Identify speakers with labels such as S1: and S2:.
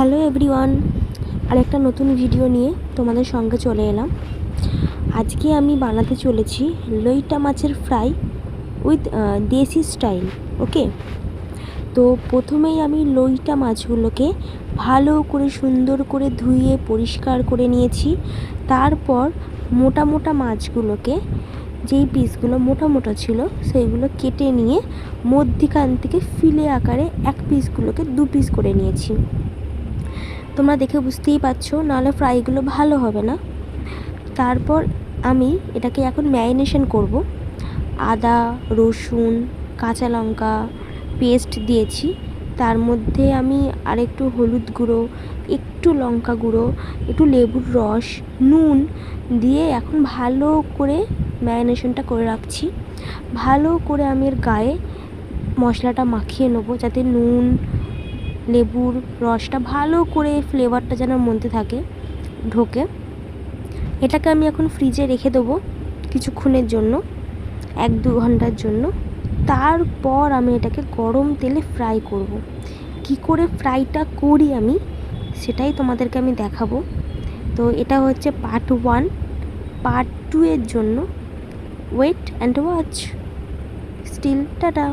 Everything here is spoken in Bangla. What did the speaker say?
S1: হ্যালো এভরিওয়ান, আরেকটা নতুন ভিডিও নিয়ে তোমাদের সঙ্গে চলে এলাম। আজকে আমি বানাতে চলেছি লইটা মাছের ফ্রাই উইথ দেশি স্টাইল। ওকে, তো প্রথমেই আমি লইটা মাছগুলোকে ভালো করে সুন্দর করে ধুয়ে পরিষ্কার করে নিয়েছি। তারপর মোটা মোটা মাছগুলোকে, যেই পিসগুলো মোটা মোটা ছিল সেইগুলো কেটে নিয়ে মধ্যিখান থেকে ফিলে আকারে এক পিসগুলোকে দু পিস করে নিয়েছি। তোমরা দেখে বুঝতেই পারছো, নাহলে ফ্রাইগুলো ভালো হবে না। তারপর আমি এটাকে এখন ম্যারিনেশন করব। আদা, রসুন, কাঁচা লঙ্কা পেস্ট দিয়েছি। তার মধ্যে আমি আরেকটু হলুদ গুঁড়ো, একটু লঙ্কা গুঁড়ো, একটু লেবুর রস, নুন দিয়ে এখন ভালো করে ম্যারিনেশনটা করে রাখছি। ভালো করে আমি এর গায়ে মশলাটা মাখিয়ে নেবো, যাতে নুন লেবুর রসটা ভালো করে ফ্লেভারটা যেন মধ্যে থাকে, ঢোকে। এটাকে আমি এখন ফ্রিজে রেখে দেবো কিছুক্ষণের জন্য, 1-2 ঘন্টার জন্য। তারপর আমি এটাকে গরম তেলে ফ্রাই করব। কি করে ফ্রাইটা করি আমি সেটাই তোমাদেরকে আমি দেখাবো। তো এটা হচ্ছে পার্ট 1। পার্ট 2 এর জন্য wait and watch. Still tata.